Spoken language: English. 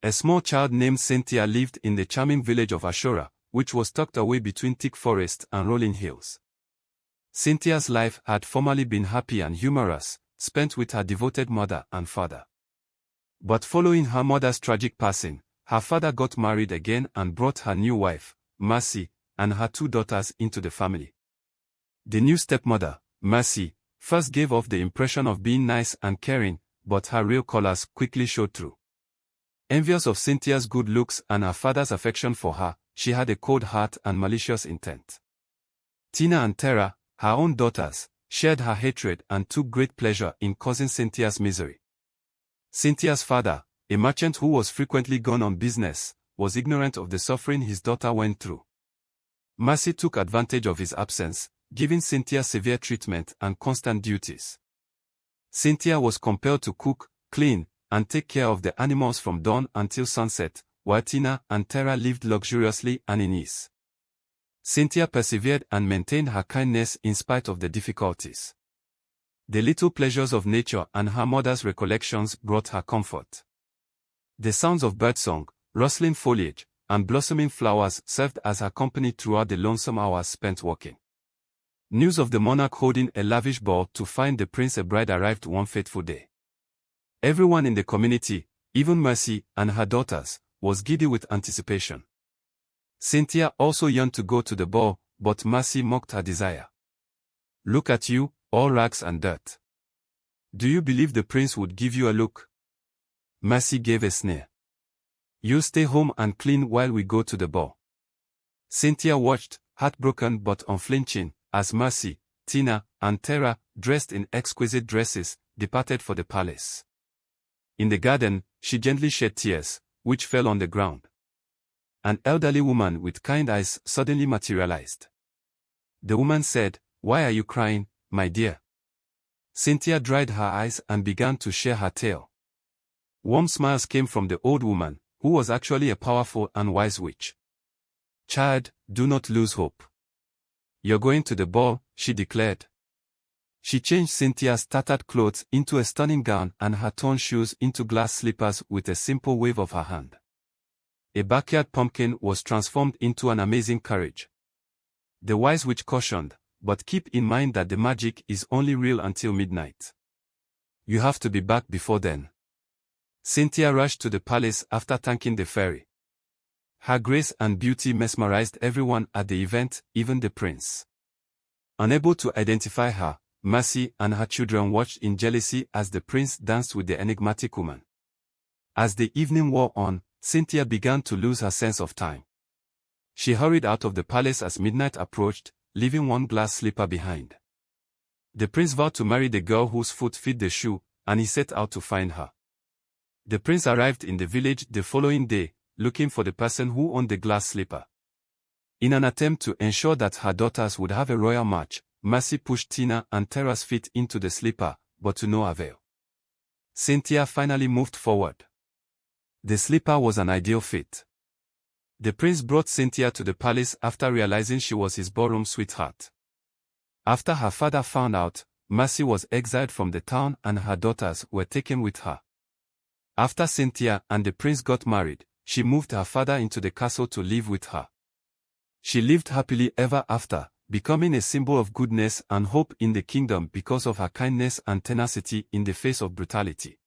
A small child named Cynthia lived in the charming village of Ashura, which was tucked away between thick forests and rolling hills. Cynthia's life had formerly been happy and humorous, spent with her devoted mother and father. But following her mother's tragic passing, her father got married again and brought her new wife, Mercy, and her 2 daughters into the family. The new stepmother, Mercy, first gave off the impression of being nice and caring, but her real colors quickly showed through. Envious of Cynthia's good looks and her father's affection for her, she had a cold heart and malicious intent. Tina and Tara, her own daughters, shared her hatred and took great pleasure in causing Cynthia's misery. Cynthia's father, a merchant who was frequently gone on business, was ignorant of the suffering his daughter went through. Mercy took advantage of his absence, giving Cynthia severe treatment and constant duties. Cynthia was compelled to cook, clean, and take care of the animals from dawn until sunset, while Tina and Tara lived luxuriously and in ease. Cynthia persevered and maintained her kindness in spite of the difficulties. The little pleasures of nature and her mother's recollections brought her comfort. The sounds of birdsong, rustling foliage, and blossoming flowers served as her company throughout the lonesome hours spent walking. News of the monarch holding a lavish ball to find the prince a bride arrived one fateful day. Everyone in the community, even Mercy and her daughters, was giddy with anticipation. Cynthia also yearned to go to the ball, but Mercy mocked her desire. "Look at you, all rags and dirt. Do you believe the prince would give you a look?" Mercy gave a sneer. "You'll stay home and clean while we go to the ball." Cynthia watched, heartbroken but unflinching, as Mercy, Tina, and Tara, dressed in exquisite dresses, departed for the palace. In the garden, she gently shed tears, which fell on the ground. An elderly woman with kind eyes suddenly materialized. The woman said, "Why are you crying, my dear?" Cynthia dried her eyes and began to share her tale. Warm smiles came from the old woman, who was actually a powerful and wise witch. "Child, do not lose hope. You're going to the ball," she declared. She changed Cynthia's tattered clothes into a stunning gown and her torn shoes into glass slippers with a simple wave of her hand. A backyard pumpkin was transformed into an amazing carriage. The wise witch cautioned, "But keep in mind that the magic is only real until midnight. You have to be back before then." Cynthia rushed to the palace after thanking the fairy. Her grace and beauty mesmerized everyone at the event, even the prince. Unable to identify her, Mercy and her children watched in jealousy as the prince danced with the enigmatic woman. As the evening wore on, Cynthia began to lose her sense of time. She hurried out of the palace as midnight approached, leaving one glass slipper behind. The prince vowed to marry the girl whose foot fit the shoe, and he set out to find her. The prince arrived in the village the following day, looking for the person who owned the glass slipper. In an attempt to ensure that her daughters would have a royal match, Mercy pushed Tina and Tara's feet into the slipper, but to no avail. Cynthia finally moved forward. The slipper was an ideal fit. The prince brought Cynthia to the palace after realizing she was his ballroom sweetheart. After her father found out, Mercy was exiled from the town and her daughters were taken with her. After Cynthia and the prince got married, she moved her father into the castle to live with her. She lived happily ever after, becoming a symbol of goodness and hope in the kingdom because of her kindness and tenacity in the face of brutality.